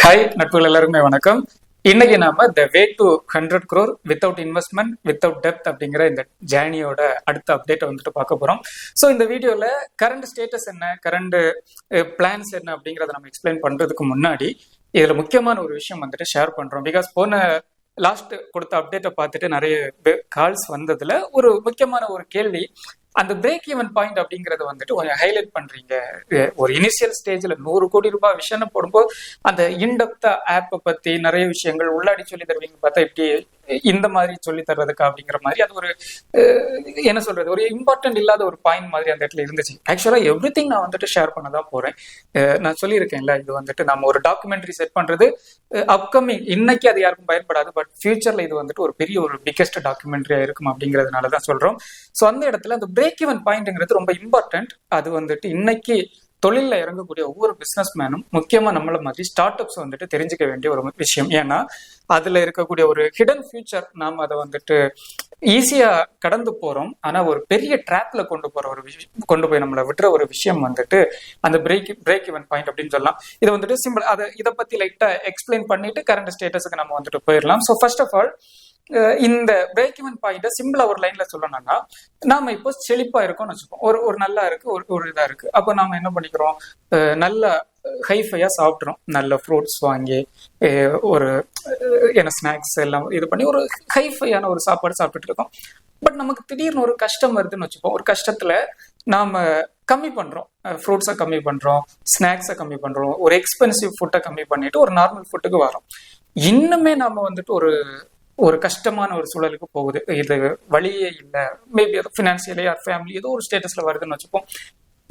Hi நட்புகள் எல்லாருமே வணக்கம். இன்னைக்கு நாம the way to 100 crore without investment without டெப்த் அப்படிங்கிற இந்த ஜேர்னியோட அடுத்த அப்டேட்டை வந்துட்டு பார்க்க போறோம். ஸோ இந்த வீடியோல கரண்ட் ஸ்டேட்டஸ் என்ன, கரண்ட் பிளான்ஸ் என்ன அப்படிங்கிறத நம்ம எக்ஸ்பிளைன் பண்றதுக்கு முன்னாடி இதுல முக்கியமான ஒரு விஷயம் வந்துட்டு ஷேர் பண்றோம். பிகாஸ் போன லாஸ்ட் கொடுத்த அப்டேட்டை பார்த்துட்டு நிறைய கால்ஸ் வந்ததுல ஒரு முக்கியமான ஒரு கேள்வி, அந்த பிரேக் ஈவன் பாயிண்ட் அப்படிங்கறத வந்துட்டு கொஞ்சம் ஹைலைட் பண்றீங்க. ஒரு இனிஷியல் ஸ்டேஜ்ல 100 கோடி ரூபாய் விஷயம் போடும்போது அந்த இன்டெப்தா ஆப்பை பத்தி நிறைய விஷயங்கள் உள்ளாடி சொல்லி தருவீங்க. பார்த்தா இப்படி இந்த மாதிரி சொல்லி தர்றதுக்கு அப்படிங்கிற மாதிரி அது ஒரு என்ன சொல்றது, ஒரு இம்பார்ட்டன்ட் இல்லாத ஒரு பாயிண்ட் மாதிரி அந்த இடத்துல இருந்துச்சு. ஆக்சுவலா எவ்ரி திங் நான் வந்துட்டு ஷேர் பண்ணதான் போறேன். நான் சொல்லியிருக்கேன்ல, இது வந்துட்டு நம்ம ஒரு டாக்குமெண்ட்ரி செட் பண்றது அப்கமிங், இன்னைக்கு அது யாருக்கும் பயன்படாது, பட் ஃபியூச்சர்ல இது வந்துட்டு ஒரு பெரிய ஒரு பிக்கெஸ்ட் டாக்குமெண்ட்ரியா இருக்கும் அப்படிங்கிறதுனாலதான் சொல்றோம். ஸோ அந்த இடத்துல அந்த பிரேக் ஈவன் பாயிண்ட்ங்கிறது ரொம்ப இம்பார்ட்டன்ட். அது வந்துட்டு இன்னைக்கு தொழில இறங்கக்கூடிய ஒவ்வொரு பிசினஸ் மேனும், முக்கியமா நம்மள மாதிரி ஸ்டார்ட் அப்ஸ் வந்துட்டு தெரிஞ்சுக்க வேண்டிய ஒரு விஷயம். ஏன்னா அதுல இருக்கக்கூடிய ஒரு ஹிடன் ஃபியூச்சர், நாம அதை வந்துட்டு ஈஸியா கடந்து போறோம். ஆனா ஒரு பெரிய ட்ராப்ல கொண்டு போய் நம்மளை விட்டுற ஒரு விஷயம் வந்துட்டு அந்த பிரேக் ஈவன் பாயிண்ட் அப்படின்னு சொல்லலாம். இதை வந்துட்டு சிம்பிள் இதை பத்தி லைட்டா எக்ஸ்பிளைன் பண்ணிட்டு கரண்ட் ஸ்டேட்டஸுக்கு நம்ம வந்துட்டு போயிடலாம். ஸோ ஃபர்ஸ்ட் ஆஃப் ஆல், இந்த பிரேக் ஈவன் பாயிண்ட சிம்பிளா ஒரு லைன்ல சொல்லணும்னா, நாம இப்போ செழிப்பா இருக்கோம்னு வச்சுப்போம். ஒரு நல்லா இருக்கு, ஒரு இதா இருக்கு. அப்போ நாம என்ன பண்ணிக்கிறோம், நல்ல ஹைஃபையா சாப்பிட்றோம், நல்ல ஃப்ரூட்ஸ் வாங்கி ஒரு ஸ்நாக்ஸ் எல்லாம் இது பண்ணி ஒரு ஹைஃபையான ஒரு சாப்பாடு சாப்பிட்டுட்டு இருக்கோம். பட் நமக்கு திடீர்னு ஒரு கஷ்டம் வருதுன்னு வச்சுப்போம். ஒரு கஷ்டத்துல நாம கம்மி பண்றோம், ஃப்ரூட்ஸை கம்மி பண்றோம், ஸ்நாக்ஸை கம்மி பண்றோம், ஒரு எக்ஸ்பென்சிவ் ஃபுட்டை கம்மி பண்ணிட்டு ஒரு நார்மல் ஃபுட்டுக்கு வரோம். இன்னுமே நாம வந்துட்டு ஒரு கஷ்டமான ஒரு சூழலுக்கு போகுது. இது வழியே இல்லை, மேபி ஃபினான்சியலி ஆர் ஃபேமிலி ஏதோ ஒரு ஸ்டேட்டஸ்ல வருதுன்னு வச்சுப்போம்.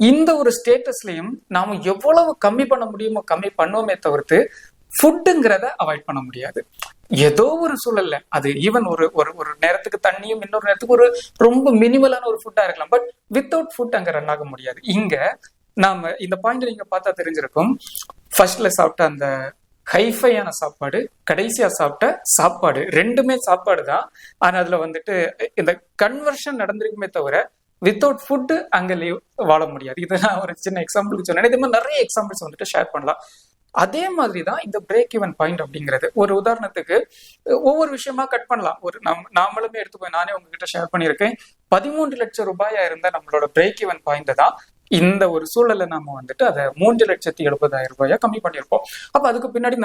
இந்த ஒரு ஸ்டேட்டஸ்லயும் நாம எவ்வளவு கம்மி பண்ண முடியுமோ கம்மி பண்ணுவோமே தவிர்த்து ஃபுட்டுங்கிறத அவாய்ட் பண்ண முடியாது. ஏதோ ஒரு சூழல்ல, அது ஈவன் ஒரு நேரத்துக்கு தண்ணியும் இன்னொரு நேரத்துக்கு ஒரு ரொம்ப மினிமலான ஒரு ஃபுட்டா இருக்கலாம், பட் வித்தவுட் ஃபுட் அங்க ரன் ஆக முடியாது. இங்க நாம இந்த பாயிண்ட் நீங்க பார்த்தா தெரிஞ்சிருக்கும். ஃபர்ஸ்ட்ல சாப்பிட்ட அந்த ஹைஃபையான சாப்பாடு, கடைசியா சாப்பிட்ட சாப்பாடு, ரெண்டுமே சாப்பாடு தான். ஆனா அதுல வந்துட்டு இந்த கன்வர்ஷன் நடந்திருக்குமே தவிர வித்தவுட் ஃபுட் அங்க வாழ முடியாது. இதை நான் ஒரு சின்ன எக்ஸாம்பிளுக்கு சொன்னேன். இதே மாதிரி நிறைய எக்ஸாம்பிள்ஸ் வந்துட்டு ஷேர் பண்ணலாம். அதே மாதிரிதான் இந்த பிரேக் ஈவன் பாயிண்ட் அப்படிங்கிறது. ஒரு உதாரணத்துக்கு ஒவ்வொரு விஷயமா கட் பண்ணலாம். நாமளுமே எடுத்துக்கோ, நானே உங்ககிட்ட ஷேர் பண்ணியிருக்கேன். 13 லட்சம் ரூபாயா இருந்த நம்மளோட பிரேக் ஈவன் பாயிண்ட் தான் இந்த ஒரு சூழல்ல நாம வந்துட்டு அதை 3,70,000 ரூபாயா கம்மி பண்ணியிருப்போம். அப்ப அதுக்கு பின்னாடி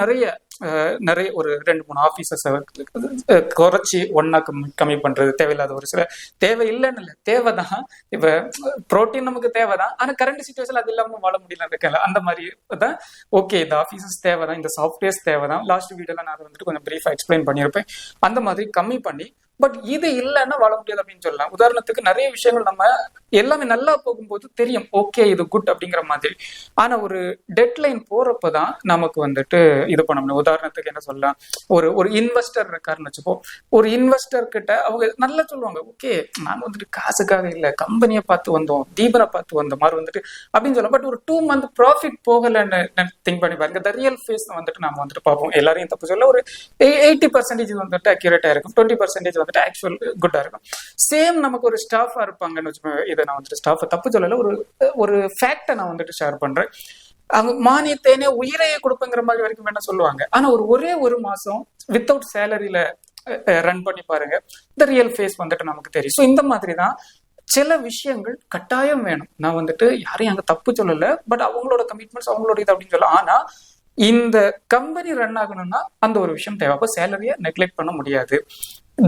நிறைய ஒரு 2-3 ஆபீசர்ஸ் குறைச்சி ஒன்னா கம்மி பண்றது, தேவையில்லாத ஒரு சில தேவை இல்லைன்னு இல்லை, தேவைதான். இப்ப புரோட்டீன் நமக்கு தேவைதான், ஆனா கரண்ட் சிச்சுவேஷன் அது இல்லாம வாழ முடியல இருக்கல. அந்த மாதிரி தான் ஓகே, இந்த ஆபீசர்ஸ் தேவைதான், இந்த சாஃப்ட்வேர்ஸ் தேவைதான். லாஸ்ட் வீடியோல நான் வந்துட்டு கொஞ்சம் பிரீஃபா எக்ஸ்பிளைன் பண்ணியிருப்பேன். அந்த மாதிரி கம்மி பண்ணி, பட் இது இல்லைன்னா வாழ முடியாது அப்படின்னு சொல்லலாம். உதாரணத்துக்கு நிறைய விஷயங்கள் நம்ம எல்லாமே நல்லா போகும்போது தெரியும், ஓகே இது குட் அப்படிங்கிற மாதிரி. ஆனா ஒரு டெட்லைன் போறப்பதான் நமக்கு வந்துட்டு இது பண்ண முடியும். உதாரணத்துக்கு என்ன சொல்லலாம், ஒரு இன்வெஸ்டர் இருக்காருன்னு வச்சுப்போம். ஒரு இன்வெஸ்டர் கிட்ட அவங்க நல்லா சொல்லுவாங்க, ஓகே நாங்க வந்துட்டு காசுக்காக இல்லை, கம்பெனியை பார்த்து வந்தோம், தீபனை பார்த்து வந்த மாதிரி வந்துட்டு அப்படின்னு சொல்லலாம். பட் ஒரு 2 month ப்ராஃபிட் போகலன்னு திங்க் பண்ணி பாருங்க. த ரியல் ஃபேஸ் வந்துட்டு நாம வந்துட்டு பார்ப்போம். எல்லாரையும் தப்பு சொல்ல, ஒரு 80% வந்துட்டு அக்யூரேட்டா இருக்கும், 20% வந்துட்டு ஆக்சுவல் குட்டா இருக்கும். சேம் நமக்கு ஒரு ஸ்டாஃபா இருப்பாங்கன்னு வச்சுக்கோங்க. இதை நான் வந்துட்டு ஸ்டாஃபை தப்பு சொல்லல, ஒரு ஃபேக்டை நான் வந்துட்டு ஷேர் பண்றேன். அவங்க மானியத்தேனே உயிரையே கொடுப்பங்கிற மாதிரி வரைக்கும் வேணா சொல்லுவாங்க. ஆனா ஒரே ஒரு மாசம் வித்தவுட் சேலரியில ரன் பண்ணி பாருங்க, இந்த ரியல் ஃபேஸ் வந்துட்டு நமக்கு தெரியும். ஸோ இந்த மாதிரி தான் சில விஷயங்கள் கட்டாயம் வேணும். நான் வந்துட்டு யாரையும் அங்க தப்பு சொல்லல, பட் அவங்களோட கமிட்மெண்ட்ஸ் அவங்களோட இது அப்படின்னு சொல்லலாம். ஆனா இந்த கம்பெனி ரன் ஆகணும்னா அந்த ஒரு விஷயம் தேவை. அப்போ சேலரியை நெக்லெக்ட் பண்ண முடியாது.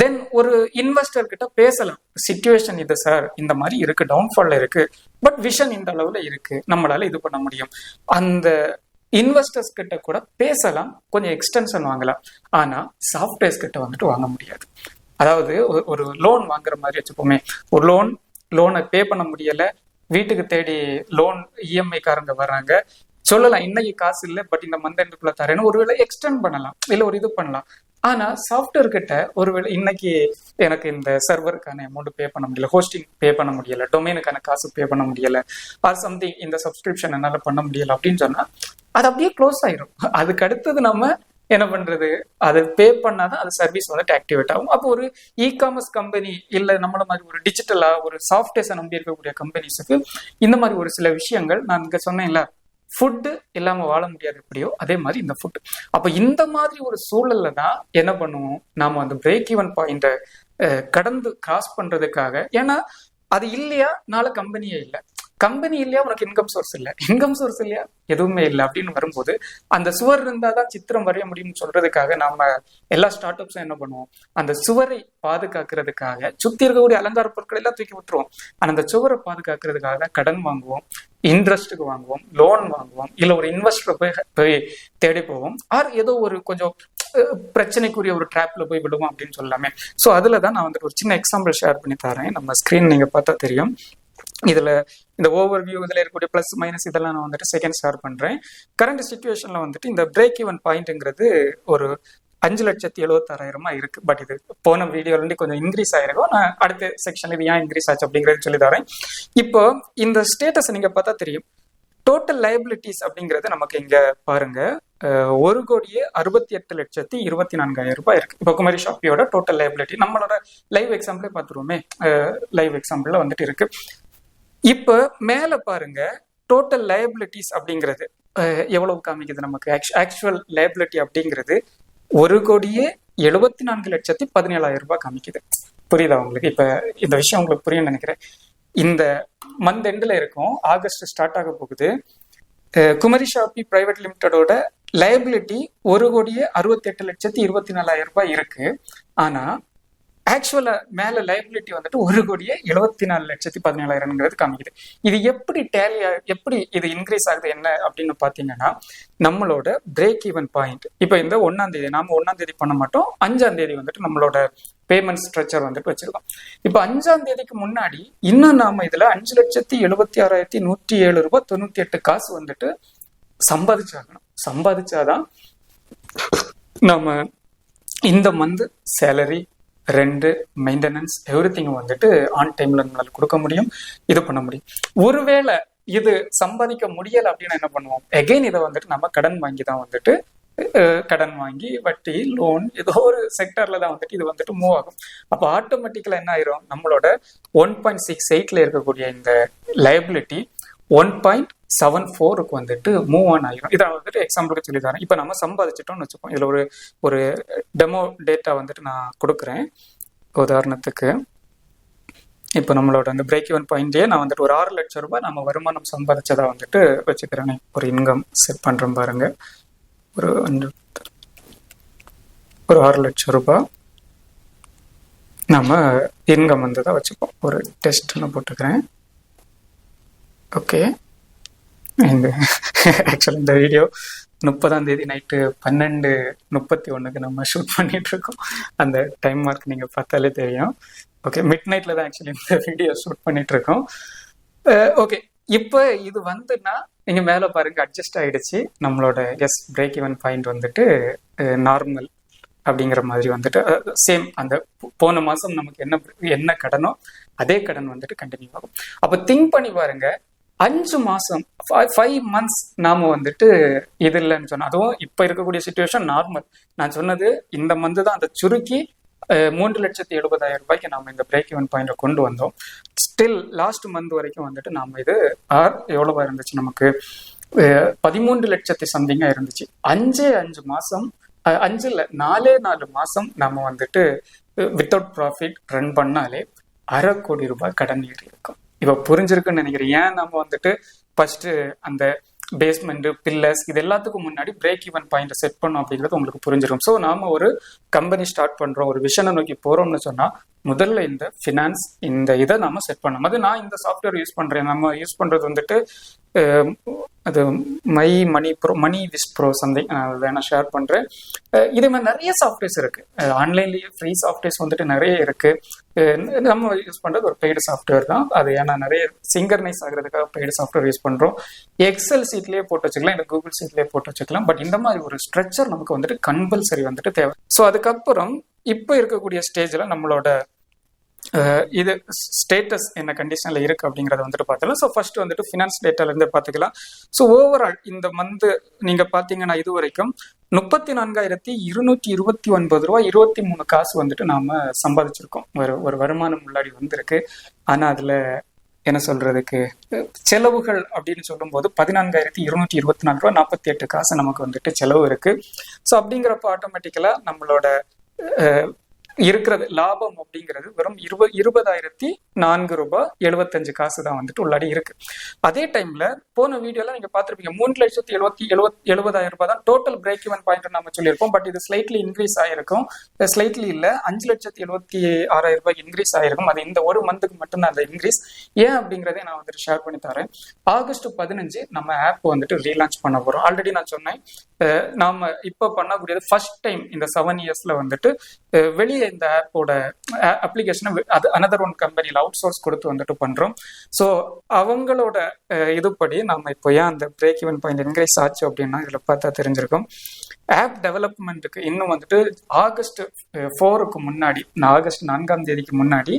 தென் ஒரு இன்வெஸ்டர் கிட்ட பேசலாம், சிச்சுவேஷன் இது சார், இந்த மாதிரி இருக்கு, டவுன்ஃபால்ல இருக்கு, பட் விஷன் இந்த அளவுல இருக்கு, நம்மளால இது பண்ண முடியும். அந்த இன்வெஸ்டர்ஸ் கிட்ட கூட பேசலாம், கொஞ்சம் எக்ஸ்டென்ஷன் வாங்கலாம். ஆனா சாஃப்ட்வேர்ஸ் கிட்ட வந்துட்டு வாங்க முடியாது. அதாவது ஒரு லோன் வாங்குற மாதிரி வச்சுப்போமே, ஒரு லோனை பே பண்ண முடியல, வீட்டுக்கு தேடி லோன் இஎம்ஐ காரங்க வர்றாங்க, சொல்லலாம் இன்னைக்கு காசு இல்லை, பட் இந்த மந்த் எண்டுக்குள்ள தரேன்னு ஒருவேளை எக்ஸ்டெண்ட் பண்ணலாம், இல்ல ஒரு இது பண்ணலாம். ஆனா சாஃப்ட்வேர் கிட்ட ஒருவேளை இன்னைக்கு எனக்கு இந்த சர்வருக்கான அமௌண்ட் பே பண்ண முடியல, ஹோஸ்டிங் பே பண்ண முடியல, டொமைனுக்கான காசு பே பண்ண முடியல, ஆர் சம்திங் இந்த சப்ஸ்கிரிப்ஷன் என்னால பண்ண முடியல அப்படின்னு சொன்னா அது அப்படியே க்ளோஸ் ஆயிரும். அதுக்கு அடுத்தது நம்ம என்ன பண்றது, அதை பே பண்ணாதான் அது சர்வீஸ் வந்துட்டு ஆக்டிவேட் ஆகும். அப்போ ஒரு இ-காமர்ஸ் கம்பெனி இல்ல நம்மள மாதிரி ஒரு டிஜிட்டலா ஒரு சாஃப்ட்வேர்ஸை நம்பி இருக்கக்கூடிய கம்பெனிஸுக்கு இந்த மாதிரி ஒரு சில விஷயங்கள் நான் இங்க சொன்னேன்ல, ஃபுட்டு இல்லாம வாழ முடியாது எப்படியோ அதே மாதிரி இந்த ஃபுட். அப்ப இந்த மாதிரி ஒரு சூழல்ல தான் என்ன பண்ணுவோம், நாம அந்த பிரேக் ஈவன் பாயிண்ட கடந்து கிராஸ் பண்றதுக்காக, ஏன்னா அது இல்லையா நாளை கம்பெனியே இல்லை, கம்பெனி இல்லையா உனக்கு இன்கம் சோர்ஸ் இல்லை, இன்கம் சோர்ஸ் இல்லையா எதுவுமே இல்லை அப்படின்னு வரும்போது அந்த சுவர் இருந்தாதான் சித்திரம் வரைய முடியும்னு சொல்றதுக்காக நாம எல்லா ஸ்டார்ட் அப்ஸும் என்ன பண்ணுவோம், அந்த சுவரை பாதுகாக்கிறதுக்காக சுத்தி இருக்கக்கூடிய அலங்கார பொருட்கள் எல்லாம் தூக்கி விட்டுருவோம். ஆனா அந்த சுவரை பாதுகாக்கிறதுக்காக கடன் வாங்குவோம், இன்ட்ரெஸ்ட்டுக்கு வாங்குவோம், லோன் வாங்குவோம், இல்ல ஒரு இன்வெஸ்டர் போய் தேடி போவோம், ஆர் ஏதோ ஒரு கொஞ்சம் பிரச்சனைக்குரிய ஒரு ட்ராப்ல போய் விடுவோம் அப்படின்னு சொல்லலாமே. ஸோ அதுலதான் நான் வந்துட்டு ஒரு சின்ன எக்ஸாம்பிள் ஷேர் பண்ணி தரேன். நம்ம ஸ்கிரீன் நீங்க பார்த்தா தெரியும். இதுல இந்த ஓவர் வியூ இதுல இருக்கக்கூடிய பிளஸ் மைனஸ் இதெல்லாம் நான் வந்துட்டு செகண்ட் ஷேர் பண்றேன். கரண்ட் சிச்சுவேஷன்ல வந்துட்டு இந்த பிரேக் ஈவன் பாயிண்ட்ங்கிறது ஒரு 5,76,000 இருக்கு. பட் இது போன வீடியோல கொஞ்சம் இன்க்ரீஸ் ஆயிருக்கும். நான் அடுத்த செக்ஷன் இது ஏன் இன்க்ரீஸ் ஆச்சு அப்படிங்கறது சொல்லி தரேன். இப்போ இந்த ஸ்டேட்டஸ் நீங்க பார்த்தா தெரியும். டோட்டல் லைபிலிட்டிஸ் அப்படிங்கிறது நமக்கு இங்க பாருங்க 1,68,24,000 இருக்கு. இப்போ குமரி ஷாப்பியோட டோட்டல் லைபிலிட்டி நம்மளோட லைவ் எக்ஸாம்பிளே பார்த்துருவோமே, லைவ் எக்ஸாம்பிள்ல வந்துட்டு இருக்கு. இப்போ மேல பாருங்க டோட்டல் லைபிலிட்டிஸ் அப்படிங்கிறது எவ்வளவு காமிக்குது நமக்கு. ஆக்சுவல் லைபிலிட்டி அப்படிங்கிறது 1,74,17,000 காமிக்குது. புரியுதா உங்களுக்கு? இப்ப இந்த விஷயம் உங்களுக்கு புரியும் நினைக்கிறேன். இந்த மந்த் எண்ட்ல இருக்கும், ஆகஸ்ட் ஸ்டார்ட் ஆக போகுது. குமரி ஷாப்பி பிரைவேட் லிமிடெடோட லைபிலிட்டி 1,68,24,000 இருக்கு. ஆனா ஆக்சுவலா மேல லைபிலிட்டி வந்துட்டு 1,74,17,000 காமிக்குது. இது எப்படி எப்படி இது இன்க்ரீஸ் ஆகுது என்ன அப்படின்னு பாத்தீங்கன்னா, நம்மளோட பிரேக் ஈவன் பாயிண்ட் இப்ப இந்த 1ஆம் தேதி நாம 1ஆம் தேதி பண்ண மாட்டோம், 5ஆம் தேதி வந்துட்டு நம்மளோட பேமெண்ட் ஸ்ட்ரக்சர் வந்துட்டு வச்சிருக்கோம். இப்ப 5ஆம் தேதிக்கு முன்னாடி இன்னும் நாம இதுல 5,76,107 ரூபாய் 98 காசு வந்துட்டு சம்பாதிச்சாகணும். சம்பாதிச்சாதான் நம்ம இந்த month salary, rent, maintenance everything வந்துட்டு ஆன் டைம்ல நம்மளால கொடுக்க முடியும், இது பண்ண முடியும். ஒருவேளை இது சம்பாதிக்க முடியல அப்படின்னு என்ன பண்ணுவோம், எகைன் இதை வந்துட்டு நம்ம கடன் வாங்கி தான் வந்துட்டு கடன் வாங்கி வட்டி, லோன் ஏதோ ஒரு செக்டர்ல தான் வந்துட்டு இது வந்துட்டு மூவ் ஆகும். அப்போ ஆட்டோமேட்டிக்கலா என்ன ஆயிரும், நம்மளோட 1.68 இருக்கக்கூடிய இந்த லைபிலிட்டி 1.74 வந்துட்டு மூவ் ஆன் ஆகிரும். இதை வந்துட்டு எக்ஸாம்பிளுக்கு சொல்லி தரேன். இப்போ நம்ம சம்பாதிச்சிட்டோம்னு வச்சுப்போம். இதுல ஒரு டெமோ டேட்டா வந்துட்டு நான் கொடுக்குறேன். உதாரணத்துக்கு இப்போ நம்மளோட அந்த பிரேக் ஈவன் பாயிண்ட்லயே நான் வந்துட்டு ஒரு 6 லட்சம் ரூபாய் நம்ம வருமானம் சம்பாதிச்சதா வந்துட்டு வச்சுக்கிறேன். ஒரு இன்கம் செட் பண்றேன் பாருங்க. ஒரு 6 லட்சம் ரூபாய் நம்ம இன்கம் வந்ததா வச்சுப்போம். ஒரு டெஸ்ட்னு போட்டுக்கிறேன். ஓகே, ஆக்சுவலி இந்த வீடியோ 30ஆம் தேதி நைட்டு 12:31 நம்ம ஷூட் பண்ணிட்டு இருக்கோம். அந்த டைம் மார்க் நீங்க பார்த்தாலே தெரியும். ஓகே, மிட் நைட்ல தான் ஆக்சுவலி இந்த வீடியோ ஷூட் பண்ணிட்டு இருக்கோம். ஓகே, இப்போ இது வந்துன்னா நீங்க மேல பாருங்க அட்ஜஸ்ட் ஆயிடுச்சு. நம்மளோட பிரேக் ஈவன் பாயிண்ட் வந்துட்டு நார்மல் அப்படிங்கிற மாதிரி வந்துட்டு சேம் அந்த போன மாசம் நமக்கு என்ன கடனோ அதே கடன் வந்துட்டு கண்டினியூ ஆகும். அப்ப திங்க் பண்ணி பாருங்க, 5 மாசம் 5 months நாம வந்துட்டு இது இல்லைன்னு சொன்னோம். அதுவும் இப்ப இருக்கக்கூடிய சிச்சுவேஷன் நார்மல். நான் சொன்னது இந்த மந்த் தான் அந்த சுருக்கி 3,70,000 நாம இந்த பிரேக் ஈவன் பாயிண்ட கொண்டு வந்தோம். ஸ்டில் லாஸ்ட் மந்த் வரைக்கும் வந்துட்டு நாம இது எவ்வளவா இருந்துச்சு, நமக்கு 13 லட்சத்தி சம்திங்கா இருந்துச்சு. 5 மாசம் 5 இல்ல 4 மாசம் நம்ம வந்துட்டு வித்தவுட் ப்ராஃபிட் ரன் பண்ணாலே 1/2 கோடி ரூபாய் கடன் ஏறி இருக்கும். இப்ப புரிஞ்சிருக்குன்னு நினைக்கிறேன். ஏன் நம்ம வந்துட்டு ஃபர்ஸ்ட் அந்த பேஸ்மெண்ட், பில்லர்ஸ் இது எல்லாத்துக்கும் முன்னாடி பிரேக் ஈவன் பாயிண்ட் செட் பண்ணோம் அப்படிங்கிறது உங்களுக்கு புரிஞ்சிடும். ஸோ நாம ஒரு கம்பெனி ஸ்டார்ட் பண்றோம், ஒரு விஷனை நோக்கி போறோம்னு சொன்னா முதல்ல இந்த ஃபினான்ஸ் இந்த இதை நாம செட் பண்ணோம். அது நான் இந்த சாஃப்ட்வேர் யூஸ் பண்றேன். நம்ம யூஸ் பண்றது வந்துட்டு அது மணி விஸ் ப்ரோ சம்திங், நான் ஷேர் பண்றேன். இதே மாதிரி நிறைய சாஃப்ட்வேர்ஸ் இருக்கு, ஆன்லைன்லயே ஃப்ரீ சாஃப்ட்வேர்ஸ் வந்துட்டு நிறைய இருக்கு. நம்ம யூஸ் பண்றது ஒரு பெய்டு சாஃப்ட்வேர் தான். அது ஏன்னா நிறைய சிங்கர்னைஸ் ஆகுறதுக்காக பெய்டு சாஃப்ட்வேர் யூஸ் பண்றோம். எக்ஸல் சீட்லயே போட்டு வச்சுக்கலாம், இல்லை கூகுள் சீட்லயே போட்டு வச்சுக்கலாம். பட் இந்த மாதிரி ஒரு ஸ்ட்ரக்சர் நமக்கு வந்துட்டு கம்பல்சரி வந்துட்டு தேவை. ஸோ அதுக்கப்புறம் இப்போ இருக்கக்கூடிய ஸ்டேஜ்ல நம்மளோட இது ஸ்டேட்டஸ் என்ன கண்டிஷன்ல இருக்கு அப்படிங்கறத வந்துட்டு பார்த்துக்கலாம். ஸோ ஃபர்ஸ்ட் வந்துட்டு ஃபினான்ஸ் டேட்டால இருந்து பார்த்துக்கலாம். ஸோ ஓவரால் இந்த மந்த் நீங்க பாத்தீங்கன்னா இது வரைக்கும் 34,229 ரூபாய் 23 காசு வந்துட்டு நாம சம்பாதிச்சிருக்கோம். ஒரு வருமானம் முன்னாடி வந்திருக்கு. ஆனா அதுல என்ன சொல்றதுக்கு செலவுகள் அப்படின்னு சொல்லும்போது 14,224 ரூபா 48 காசு நமக்கு வந்துட்டு செலவு இருக்கு. ஸோ அப்படிங்கிறப்ப ஆட்டோமேட்டிக்கலா நம்மளோட இருக்கிறது லாபம் அப்படிங்கிறது வெறும் 20,004 ரூபாய் 75 காசு தான் வந்துட்டு உள்ளாடி இருக்கு. அதே டைம்ல போன வீடியோல நீங்க பார்த்திருப்பீங்க 3,70,000 ரூபாய் தான் டோட்டல் பிரேக் ஈவன் பாயிண்ட் நம்ம சொல்லியிருப்போம். பட் இது ஸ்லைட்லி இன்க்ரீஸ் ஆயிருக்கும், ஸ்லைட்லி இல்ல 5,76,000 ரூபாய் இன்க்ரீஸ் ஆயிருக்கும். அது இந்த ஒரு மந்த்துக்கு மட்டும்தான் அந்த இன்க்ரீஸ். ஏன் அப்படிங்கறதை நான் வந்துட்டு ஷேர் பண்ணி தரேன். ஆகஸ்ட் 15 நம்ம ஆப் வந்துட்டு ரீலான்ச் பண்ண போறோம். ஆல்ரெடி நான் சொன்னேன், நாம இப்ப பண்ணக்கூடியது ஃபர்ஸ்ட் டைம் இந்த 7 இயர்ஸ்ல வந்துட்டு வெளியே இந்த ஆப்போட அப்ளிகேஷனை அது அனதர் ஒன் கம்பெனியில் அவுட் சோர்ஸ் கொடுத்து வந்துட்டு பண்றோம். ஸோ அவங்களோட இதுபடி நம்ம இப்போ ஏன் அந்த பிரேக் ஈவன் பாயிண்ட் இன்க்ரீஸ் ஆச்சு அப்படின்னா இதுல பார்த்தா தெரிஞ்சிருக்கும். ஆப் டெவலப்மெண்ட்டுக்கு இன்னும் வந்துட்டு ஆகஸ்ட் 4க்கு முன்னாடி, ஆகஸ்ட் 4ஆம் தேதிக்கு முன்னாடி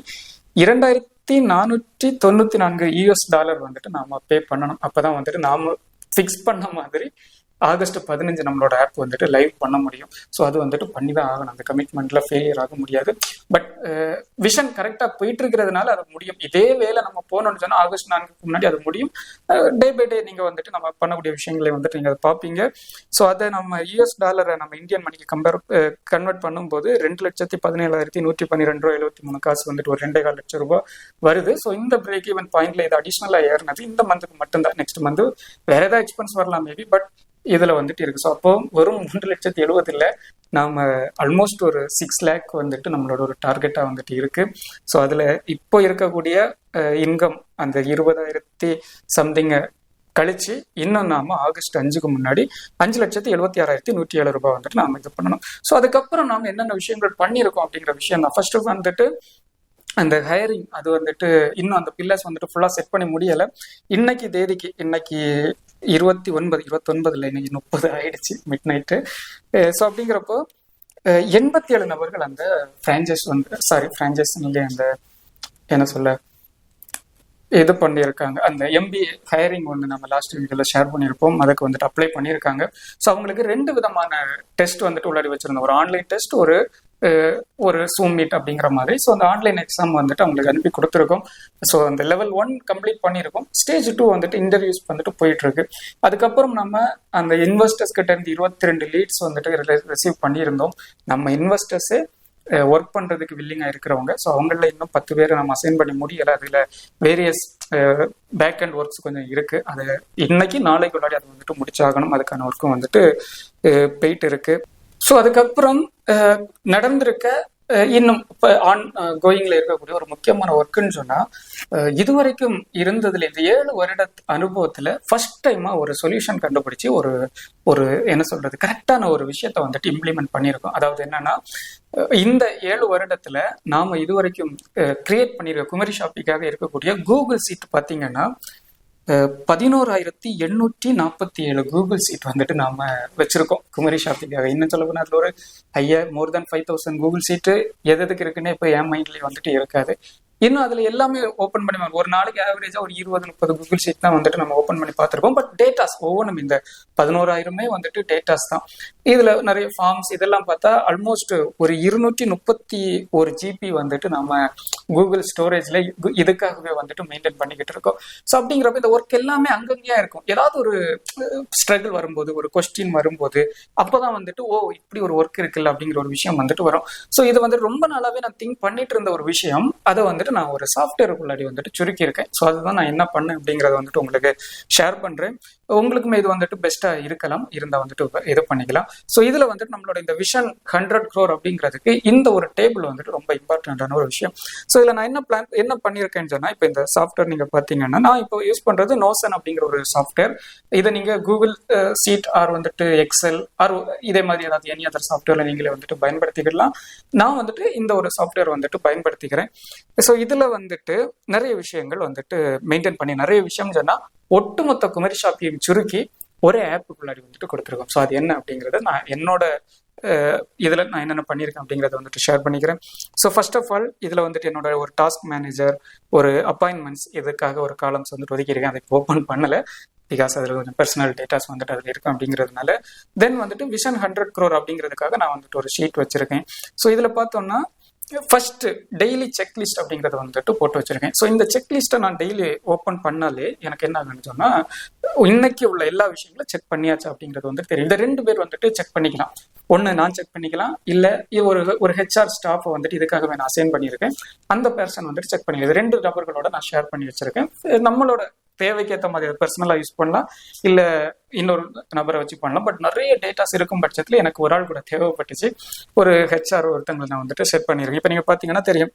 2,494 US$ வந்துட்டு நாம பே பண்ணணும். அப்பதான் வந்துட்டு நாம ஃபிக்ஸ் பண்ண மாதிரி ஆகஸ்ட் 15 நம்மளோட ஆப் வந்துட்டு லைவ் பண்ண முடியும். ஸோ அது வந்துட்டு பண்ணி தான் ஆகணும். அந்த கமிட்மெண்ட்ல ஃபெயிலியர் ஆக முடியாது. பட் விஷன் கரெக்டா போயிட்டு இருக்கிறதுனால அது முடியும். இதே வேலை நம்ம போனோம்னு சொன்னா ஆகஸ்ட் 4க்கு முன்னாடி அது முடியும். டே பை டே நீங்க வந்துட்டு நம்ம பண்ணக்கூடிய விஷயங்களை வந்துட்டு நீங்க அதை பார்ப்பீங்க. ஸோ அதை நம்ம US$ நம்ம இந்தியன் மணிக்கு கன்வெர்ட் பண்ணும்போது 2,17,112 ரூபாய் 73 காசு வந்துட்டு ஒரு 2,4 லட்சம் ரூபாய் வருது. ஸோ இந்த பிரேக் ஈவன் பாயிண்ட்ல இது அடிஷனலா ஏறினது இந்த மந்த்துக்கு மட்டும்தான். நெக்ஸ்ட் மந்த் வேற ஏதாவது எக்ஸ்பென்ஸ் வரலாம் மேபி, பட் இதுல வந்துட்டு இருக்கு. ஸோ அப்போ வெறும் 3,70,000 நாம ஆல்மோஸ்ட் ஒரு 6 lakh வந்துட்டு நம்மளோட ஒரு டார்கெட்டா வந்துட்டு இருக்கு. ஸோ அதுல இப்போ இருக்கக்கூடிய இன்கம் அந்த 20,000 சம்திங் கழிச்சு இன்னும் நாம ஆகஸ்ட் 5க்கு முன்னாடி 5,76,107 ரூபாய் வந்துட்டு நாம இது பண்ணணும். ஸோ அதுக்கப்புறம் நாம என்னென்ன விஷயங்கள் பண்ணியிருக்கோம் அப்படிங்கிற விஷயம் தான். ஃபர்ஸ்ட் வந்துட்டு அந்த ஹையரிங் அது வந்துட்டு இன்னும் அந்த பில்லர்ஸ் வந்துட்டு ஃபுல்லா செட் பண்ணி முடியல. இன்னைக்கு தேதிக்கு இன்னைக்கு 29 இல்லை, இன்னைக்கு 30 ஆயிடுச்சு மிட் நைட்டு. ஸோ அப்படிங்கிறப்போ 87 நபர்கள் அந்த பிரான்சைஸ் இல்லையா அந்த என்ன சொல்ல இது பண்ணியிருக்காங்க. அந்த MBA ஹையரிங் ஒன்று நம்ம லாஸ்ட் வீடியோல ஷேர் பண்ணியிருப்போம், அதுக்கு வந்துட்டு அப்ளை பண்ணியிருக்காங்க. ஸோ அவங்களுக்கு 2 விதமான டெஸ்ட் வந்துட்டு உள்ளாடி வச்சிருந்தோம். ஒரு ஆன்லைன் டெஸ்ட், ஒரு Zoom மீட் அப்படிங்கிற மாதிரி. ஸோ அந்த ஆன்லைன் எக்ஸாம் வந்துட்டு அவங்களுக்கு அனுப்பி கொடுத்துருக்கோம். ஸோ அந்த லெவல் 1 கம்ப்ளீட் பண்ணியிருக்கோம். ஸ்டேஜ் 2 வந்துட்டு இன்டர்வியூஸ் வந்துட்டு போயிட்டு இருக்கு. அதுக்கப்புறம் நம்ம அந்த இன்வெஸ்டர்ஸ் கிட்ட இருந்து 22 லீட்ஸ் வந்துட்டு ரிசீவ் பண்ணியிருந்தோம். நம்ம இன்வெஸ்டர்ஸே ஒர்க் பண்றதுக்கு வில்லிங்கா இருக்கிறவங்க. ஸோ அவங்கள இன்னும் 10 பேரை நம்ம அசைன் பண்ணி முடியல. அதுல வேரியஸ் பேக் அண்ட் ஒர்க்ஸ் கொஞ்சம் இருக்கு. அது இன்னைக்கு நாளைக்கு உள்ளாடி அதை வந்துட்டு முடிச்சாகணும். அதுக்கான ஒர்க்கும் வந்துட்டு போயிட்டு இருக்கு. ஸோ அதுக்கப்புறம் நடந்திருக்க இன்னும் ஆன் கோயிங்ல இருக்கக்கூடிய ஒரு முக்கியமான ஒர்க்குன்னு சொன்னா, இதுவரைக்கும் இருந்ததுல இந்த 7 வருட அனுபவத்துல ஃபர்ஸ்ட் டைமா ஒரு சொல்யூஷன் கண்டுபிடிச்சு ஒரு என்ன சொல்றது கரெக்டான ஒரு விஷயத்த வந்துட்டு இம்ப்ளிமெண்ட் பண்ணியிருக்கோம். அதாவது என்னன்னா, இந்த 7 வருடத்துல நாம இதுவரைக்கும் கிரியேட் பண்ணிருக்க குமரி ஷாப்பிங்காக இருக்கக்கூடிய கூகுள் சீட் பாத்தீங்கன்னா 11,847 கூகுள் சீட் வந்துட்டு நாம வச்சிருக்கோம் குமரி ஷாப்பிங்காக. இன்னும் சொல்ல போனா அதுல ஒரு மோர் தென் 5,000 கூகுள் சீட்டு எதுக்கு இருக்குன்னு இப்போ என் மைண்ட்லயே வந்துட்டு இருக்காது. இன்னும் அதுல எல்லாமே ஓப்பன் பண்ணி ஒரு நாளைக்கு ஆவரேஜா ஒரு 20-30 கூகுள் ஷீட் தான் வந்துட்டு நம்ம ஓப்பன் பண்ணி பார்த்திருப்போம். பட் டேட்டாஸ் ஒவ்வொன்றும் இந்த 11,000 வந்துட்டு டேட்டாஸ் தான். இதுல நிறைய ஃபார்ம்ஸ் இதெல்லாம் பார்த்தா ஆல்மோஸ்ட் ஒரு 231 GB வந்துட்டு நம்ம கூகுள் ஸ்டோரேஜ்ல இதுக்காகவே வந்துட்டு மெயின்டைன் பண்ணிக்கிட்டு இருக்கோம். ஸோ அப்படிங்கிறப்ப இந்த ஒர்க் எல்லாமே அங்கங்கேயா இருக்கும். ஏதாவது ஒரு ஸ்ட்ரகிள் வரும்போது, ஒரு கொஸ்டின் வரும்போது அப்பதான் வந்துட்டு இப்படி ஒரு ஒர்க் இருக்குல்ல அப்படிங்கிற ஒரு விஷயம் வந்துட்டு வரும். ஸோ இது வந்துட்டு ரொம்ப நாளாவே நான் திங்க் பண்ணிட்டு இருந்த ஒரு விஷயம். அதை வந்துட்டு நான் ஒரு சாஃப்ட்வேருக்குள்ளாடி வந்துட்டு சுருக்கி இருக்கேன். ஸோ அதுதான் நான் என்ன பண்ணேன் அப்படிங்கறத வந்துட்டு உங்களுக்கு ஷேர் பண்றேன். உங்களுக்குமே இது வந்துட்டு பெஸ்டா இருக்கலாம், இருந்தா வந்துட்டு இது பண்ணிக்கலாம். ஸோ இதுல வந்துட்டு நம்மளோட இந்த விஷன் 100 crore அப்படிங்கிறதுக்கு இந்த ஒரு டேபிள் வந்துட்டு ரொம்ப இம்பார்ட்டன்டான ஒரு விஷயம். ஸோ இதுல நான் என்ன பண்ணியிருக்கேன்னு சொன்னா, இப்போ இந்த சாஃப்ட்வேர் நீங்க பாத்தீங்கன்னா நான் இப்போ யூஸ் பண்றது நோசன் அப்படிங்கிற ஒரு சாஃப்ட்வேர். இதை நீங்க கூகுள் சீட் ஆர் வந்துட்டு எக்ஸல் ஆர் இதே மாதிரி ஏதாவது எனி அதர் சாஃப்ட்வேர்ல நீங்களே வந்துட்டு பயன்படுத்திக்கலாம். நான் வந்துட்டு இந்த ஒரு சாஃப்ட்வேர் வந்துட்டு பயன்படுத்திக்கிறேன். ஸோ இதுல வந்துட்டு நிறைய விஷயங்கள் வந்துட்டு மெயின்டைன் பண்ணி நிறைய விஷயம் சொன்னா ஒட்டுமொத்த குமரி ஷாப்பிங் சுருக்கி ஒரே ஆப்புக்குள்ளாடி வந்துட்டு கொடுத்துருக்கோம். ஸோ அது என்ன அப்படிங்கறத நான் என்னோட இதுல நான் என்னென்ன பண்ணியிருக்கேன் அப்படிங்கறத வந்துட்டு ஷேர் பண்ணிக்கிறேன். ஸோ ஃபர்ஸ்ட் ஆஃப் ஆல் இதுல வந்துட்டு என்னோட ஒரு டாஸ்க் மேனேஜர், ஒரு அப்பாயின்மெண்ட்ஸ் இதுக்காக ஒரு காலம்ஸ் வந்துட்டு ஒதுக்கியிருக்கேன். அதை ஓப்பன் பண்ணல பிகாஸ் அதுல கொஞ்சம் பர்சனல் டேட்டாஸ் வந்துட்டு அதுல இருக்கும் அப்படிங்கிறதுனால. தென் வந்துட்டு விஷன் 100 crore அப்படிங்கிறதுக்காக நான் வந்துட்டு ஒரு ஷீட் வச்சிருக்கேன். ஸோ இதுல பார்த்தோம்னா ஃபர்ஸ்ட் டெய்லி செக்லிஸ்ட் அப்படிங்கறத வந்துட்டு போட்டு வச்சிருக்கேன். ஸோ இந்த செக்லிஸ்ட்டை நான் டெய்லி ஓப்பன் பண்ணாலே எனக்கு என்ன ஆகுன்னு சொன்னா, இன்னைக்கு உள்ள எல்லா விஷயங்களும் செக் பண்ணியாச்சு அப்படிங்கிறது வந்து தெரியும். இந்த 2 பேர் வந்துட்டு செக் பண்ணிக்கலாம். ஒன்று நான் செக் பண்ணிக்கலாம், இல்லை ஒரு ஹெச்ஆர் ஸ்டாஃப் வந்துட்டு இதுக்காகவே நான் அசைன் பண்ணியிருக்கேன், அந்த பர்சன் வந்துட்டு செக் பண்ணிடுது. 2 நபர்களோட நான் ஷேர் பண்ணி வச்சிருக்கேன். நம்மளோட தேவைக்கு ஏற்ற மாதிரி பர்சனலா யூஸ் பண்ணலாம், இல்ல இன்னொரு நபரை வச்சு பண்ணலாம். பட் நிறைய டேட்டாஸ் இருக்கும் பட்சத்துல எனக்கு ஒரு ஆள் கூட தேவைப்பட்டுச்சு. ஒரு ஹெச்ஆர் ஒருத்தங்களை நான் வந்துட்டு செட் பண்ணியிருக்கேன். இப்போ நீங்க பாத்தீங்கன்னா தெரியும்,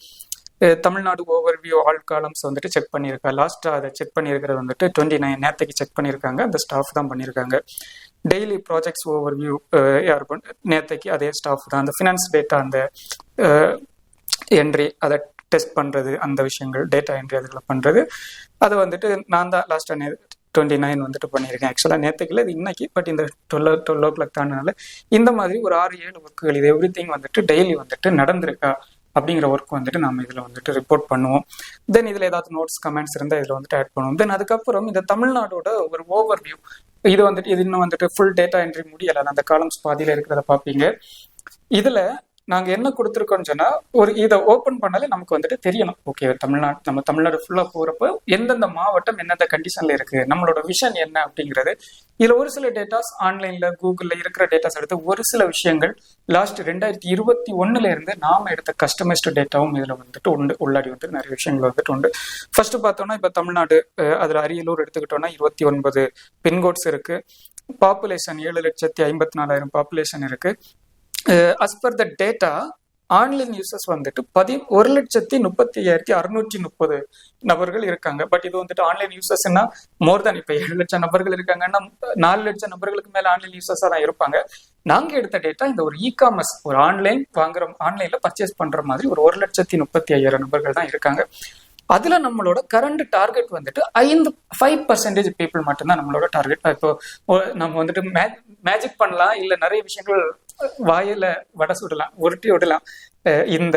தமிழ்நாடு ஓவர்வியூ ஆல் காலம்ஸ் வந்துட்டு செக் பண்ணியிருக்கா. லாஸ்டா அதை செக் பண்ணியிருக்கிறது வந்துட்டு 29 நேரத்துக்கு செக் பண்ணியிருக்காங்க. அந்த ஸ்டாஃப் தான் பண்ணியிருக்காங்க. டெய்லி ப்ராஜெக்ட்ஸ் ஓவர்வியூ யார் நேரத்தைக்கு அதே ஸ்டாஃப் தான். அந்த ஃபினான்ஸ் டேட்டா, அந்த என்ட்ரி, அதை டெஸ்ட் பண்றது, அந்த விஷயங்கள் டேட்டா என்ட்ரி அதுகளை பண்றது, அது வந்துட்டு நான் தான் லாஸ்டா 29 வந்துட்டு பண்ணியிருக்கேன். ஆக்சுவலா நேற்றுக்குள்ள இது இன்னைக்கு, பட் இந்த 12 o'clock தானனால இந்த மாதிரி ஒரு 6-7 ஒர்க்குகள் இது எவ்ரிதிங் வந்துட்டு டெய்லி வந்துட்டு நடந்திருக்கா அப்படிங்கிற ஒர்க் வந்துட்டு நம்ம இதுல வந்துட்டு ரிப்போர்ட் பண்ணுவோம். தென் இதுல ஏதாவது நோட்ஸ் கமெண்ட்ஸ் இருந்தால் இதுல வந்துட்டு ஆட் பண்ணுவோம். தென் அதுக்கப்புறம் இந்த தமிழ்நாடோட ஒரு ஓவர்வியூ, இது வந்துட்டு இது இன்னும் வந்துட்டு ஃபுல் டேட்டா என்ட்ரி முடியலை. அந்த காலம்ஸ் பாதியில இருக்கிறத பார்ப்பீங்க. இதுல நாங்க என்ன கொடுத்துருக்கோம்னு சொன்னா, ஒரு இதை ஓப்பன் பண்ணாலே நமக்கு வந்துட்டு தெரியணும், ஓகே நம்ம தமிழ்நாடு ஃபுல்லா போறப்ப எந்தெந்த மாவட்டம் எந்தெந்த கண்டிஷன்ல இருக்கு, நம்மளோட விஷன் என்ன அப்படிங்கிறது. இதுல ஒரு சில டேட்டாஸ் ஆன்லைன்ல கூகுள்ல இருக்கிற டேட்டாஸ் எடுத்து, ஒரு சில விஷயங்கள் லாஸ்ட் 2021 இருந்து நாம எடுத்த கஸ்டமைஸ்டு டேட்டாவும் இதுல வந்துட்டு உள்ளாடி வந்துட்டு நிறைய விஷயங்கள் வந்துட்டு உண்டு. ஃபர்ஸ்ட் பார்த்தோம்னா, இப்ப தமிழ்நாடு அதுல அரியலூர் எடுத்துக்கிட்டோம்னா 29 பின்கோட்ஸ் இருக்கு. பாப்புலேஷன் 7,54,000 பாப்புலேஷன் இருக்கு. as per the data, online users வந்துட்டு 1,35,630 நபர்கள் இருக்காங்க. பட் இது வந்துட்டு ஆன்லைன் யூசர்ஸ்னா மோர் தென், இப்ப 7 லட்சம் நபர்கள் இருக்காங்கன்னா 4 லட்சம் நபர்களுக்கு மேல ஆன்லைன் யூசர்ஸா தான் இருப்பாங்க. நாங்க எடுத்த டேட்டா இந்த ஒரு இ-காமர்ஸ், ஒரு ஆன்லைன்ல பர்ச்சேஸ் பண்ற மாதிரி ஒரு 1,35,000 நபர்கள் தான் இருக்காங்க. அதுல நம்மளோட கரண்ட் டார்கெட் வந்துட்டு 5% பீப்புள் மட்டும்தான் நம்மளோட டார்கெட். இப்போ நம்ம வந்துட்டு மேஜிக் பண்ணலாம், இல்ல நிறைய விஷயங்கள் வாயில வடை சுடலாம், உருட்டி விடலாம். இந்த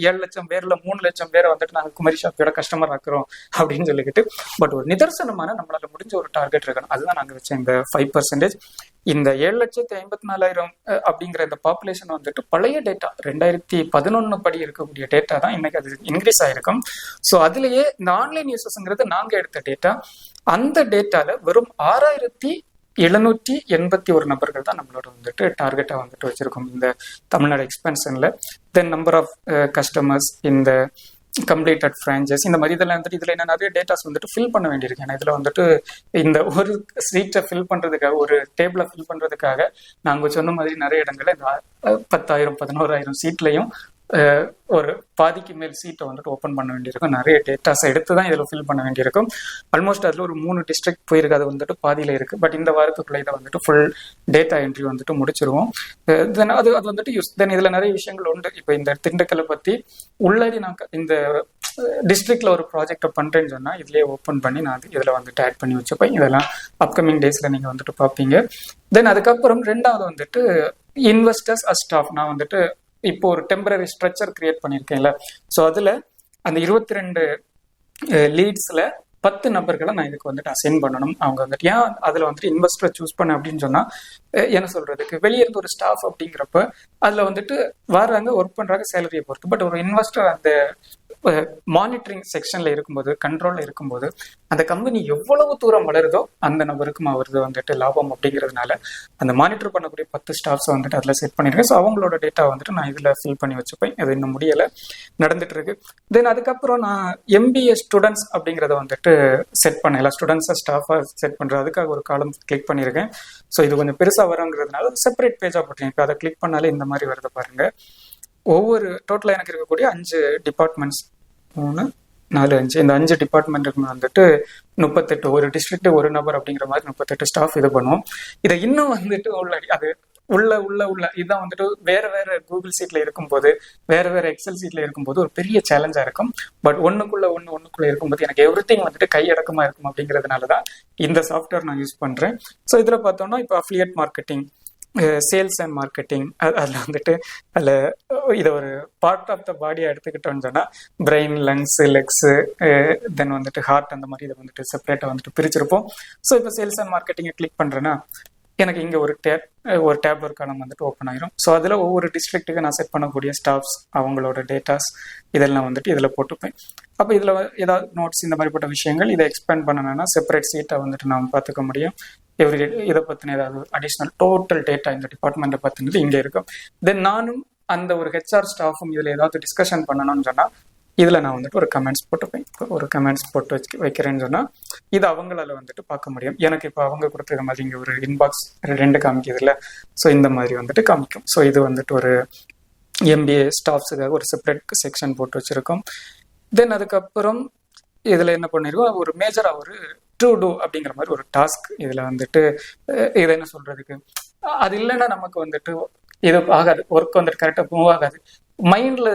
7 லட்சம் பேர்ல 3 லட்சம் பேரை வந்துட்டு நாங்க குமரி ஷாப்பியோட கஸ்டமர் ஆக்குறோம் அப்படின்னு சொல்லிக்கிட்டு, பட் ஒரு நிதர்சனமான நம்மளால முடிஞ்ச ஒரு டார்கெட் இருக்கணும். அதுதான் நாங்க வச்ச இந்த 5%. இந்த 7,54,000 அப்படிங்கிற இந்த பாப்புலேஷன் வந்துட்டு பழைய டேட்டா 2011 படி இருக்கக்கூடிய டேட்டா தான் இன்னைக்கு அது இன்க்ரீஸ் ஆயிருக்கும். ஸோ அதுலயே இந்த ஆன்லைன் யூசர்ஸ்ங்கிறது நாங்க எடுத்த டேட்டா. அந்த டேட்டால வெறும் 6,781 நபர்கள் தான் நம்மளோட வந்துட்டு டார்கெட்டா வந்துட்டு வச்சிருக்கோம் இந்த தமிழ்நாடு எக்ஸ்பென்ஷன்ல. தென் நம்பர் ஆஃப் கஸ்டமர்ஸ், இந்த கம்ப்ளீட்டட் ஃப்ரான்ச்சைஸ், இந்த மாதிரி இதெல்லாம் வந்துட்டு இதுல என்ன நிறைய டேட்டாஸ் வந்துட்டு ஃபில் பண்ண வேண்டியிருக்கு. ஏன்னா இதுல வந்துட்டு இந்த ஒரு சீட்டை ஃபில் பண்றதுக்காக, ஒரு டேபிளை ஃபில் பண்றதுக்காக நாங்க சொன்ன மாதிரி நிறைய இடங்கள்ல இந்த 10,000 11,000 சீட்லையும் ஒரு பாதிக்கு மேல் சீட்டை வந்துட்டு ஓப்பன் பண்ண வேண்டியிருக்கும். நிறைய டேட்டாஸ் எடுத்து தான் இதில் ஃபில் பண்ண வேண்டியிருக்கும். ஆல்மோஸ்ட் அதில் ஒரு 3 டிஸ்ட்ரிக்ட் போயிருக்கு, அது வந்துட்டு பாதியில் இருக்கு. பட் இந்த வாரத்துக்குள்ள இதை வந்துட்டு ஃபுல் டேட்டா என்ட்ரி வந்துட்டு முடிச்சிருவோம். தென் அது வந்துட்டு தென் இதில் நிறைய விஷயங்கள் உண்டு. இப்போ இந்த திண்டுக்கலை பற்றி உள்ளாடி நான் இந்த டிஸ்ட்ரிக்ட்ல ஒரு ப்ராஜெக்டை பண்றேன்னு சொன்னா இதுலயே ஓப்பன் பண்ணி நான் இதுல வந்துட்டு ஆட் பண்ணி வச்சுப்பேன். இதெல்லாம் அப்கமிங் டேஸ்ல நீங்க வந்துட்டு பார்ப்பீங்க. தென் அதுக்கப்புறம் 2வது வந்துட்டு இன்வெஸ்டர்ஸ் அஸ் ஸ்டாஃப். நான் வந்துட்டு இப்போ ஒரு டெம்பரரி ஸ்ட்ரக்சர் கிரியேட் பண்ணியிருக்கேன்ல, ஸோ அதுல அந்த 22 லீட்ஸ்ல 10 நபர்களை நான் இதுக்கு வந்துட்டு அசைன் பண்ணணும். அவங்க வந்துட்டு ஏன் அதுல வந்துட்டு இன்வெஸ்டரை சூஸ் பண்ண அப்படின்னு சொன்னா, என்ன சொல்றதுக்கு, வெளியே இருந்து ஒரு ஸ்டாஃப் அப்படிங்கிறப்ப அதுல வந்துட்டு வர்றாங்க, ஒர்க் பண்றாங்க, சேலரியை பொறுத்து. பட் ஒரு இன்வெஸ்டர் அந்த மானிட்டரிங் செக்ஷன்ல இருக்கும்போது, கண்ட்ரோல்ல இருக்கும்போது, அந்த கம்பெனி எவ்வளவு தூரம் வளருதோ அந்த நபருக்கும் அவரது வந்துட்டு லாபம் அப்படிங்கிறதுனால அந்த மானிட்டர் பண்ணக்கூடிய 10 ஸ்டாஃப்ஸ் வந்துட்டு அதுல செட் பண்ணிருக்கேன். ஸோ அவங்களோட டேட்டா வந்துட்டு நான் இதுல ஃபில் பண்ணி வச்சுப்பேன். அது இன்னும் முடியல, நடந்துட்டு இருக்கு. தென் அதுக்கப்புறம் நான் MBA ஸ்டூடெண்ட்ஸ் அப்படிங்கிறத வந்துட்டு செட் பண்ண, எல்லா ஸ்டூடெண்ட்ஸை ஸ்டாஃபா செட் பண்றது, அதுக்காக ஒரு காலம் கிளிக் பண்ணியிருக்கேன். ஸோ இது கொஞ்சம் பெருசா வருங்கிறதுனால செப்பரேட் பேஜா போட்டேன். இப்போ அதை கிளிக் பண்ணாலே இந்த மாதிரி வருது பாருங்க. ஒவ்வொரு டோட்டலா எனக்கு இருக்கக்கூடிய 5 டிபார்ட்மெண்ட்ஸ், 3, 4, 5, இந்த 5 டிபார்ட்மெண்ட்டுக்கு வந்துட்டு 38, ஒரு டிஸ்ட்ரிக்ட் ஒரு நபர் அப்படிங்கிற மாதிரி 38 ஸ்டாஃப் இது பண்ணுவோம். இதை இன்னும் வந்துட்டு அது உள்ள இதான் வந்துட்டு வேற கூகுள் சீட்ல இருக்கும்போது, வேற எக்ஸல் சீட்ல இருக்கும்போது ஒரு பெரிய சேலஞ்சா இருக்கும். பட் ஒண்ணுக்குள்ள இருக்கும்போது எனக்கு எவ்ரிதிங் வந்துட்டு கையடக்கமா இருக்கும். அப்படிங்கிறதுனாலதான் இந்த சாஃப்ட்வேர் நான் யூஸ் பண்றேன். ஸோ இதுல பார்த்தோம்னா இப்போ affiliate marketing, sales and marketing, அதில் வந்துட்டு அதில் இதை ஒரு பார்ட் ஆஃப் த பாடியை எடுத்துக்கிட்டோன்னு சொன்னால் பிரெயின், லங்ஸ், லெக்ஸு, தென் வந்துட்டு ஹார்ட், அந்த மாதிரி இதை வந்துட்டு செப்பரேட்டாக வந்துட்டு பிரிச்சிருப்போம். ஸோ இப்போ சேல்ஸ் அண்ட் மார்க்கெட்டிங்கை கிளிக் பண்ணுறேன்னா எனக்கு இங்கே ஒரு டேப் காலம் வந்துட்டு ஓப்பன் ஆயிரும். ஸோ அதில் ஒவ்வொரு டிஸ்ட்ரிக்ட்டுக்கு நான் செட் பண்ணக்கூடிய ஸ்டாஃப்ஸ் அவங்களோட டேட்டாஸ் இதெல்லாம் வந்துட்டு இதில் போட்டுப்பேன். அப்போ இதில் ஏதாவது நோட்ஸ் இந்த மாதிரிப்பட்ட விஷயங்கள் இதை எக்ஸ்பேண்ட் பண்ணணும்னா செப்பரேட் சீட்டை வந்துட்டு நாம் பார்த்துக்க முடியும். இதை பற்றின ஏதாவது அடிஷ்னல் டோட்டல் டேட்டா இந்த டிபார்ட்மெண்ட்டை பற்றினது இங்கே இருக்கும். தென் நானும் அந்த ஒரு ஹெச்ஆர் ஸ்டாஃபும் இதில் ஏதாவது டிஸ்கஷன் பண்ணணும்னு சொன்னால் இதில் நான் வந்துட்டு ஒரு கமெண்ட்ஸ் போட்டுப்பேன். ஒரு கமெண்ட்ஸ் போட்டு வைக்கிறேன்னு சொன்னால் இது அவங்களால வந்துட்டு பார்க்க முடியும். எனக்கு இப்போ அவங்க கொடுத்துருக்க மாதிரி இங்கே ஒரு இன்பாக்ஸ் 2 காமிக்குது இல்லை, ஸோ இந்த மாதிரி வந்துட்டு காமிக்கும். ஸோ இது வந்துட்டு ஒரு எம்பிஏ ஸ்டாஃப்ஸுக்காக ஒரு செப்பரேட் செக்ஷன் போட்டு வச்சுருக்கோம். தென் அதுக்கப்புறம் இதில் என்ன பண்ணிருக்கோம், ஒரு மேஜராக ஒரு டு டூ அப்படிங்கிற மாதிரி ஒரு டாஸ்க் இதில் வந்துட்டு இதை என்ன சொல்கிறதுக்கு, அது இல்லைன்னா நமக்கு வந்துட்டு இது ஆகாது, ஒர்க் வந்துட்டு கரெக்டாக மூவ் ஆகாது. மைண்டில்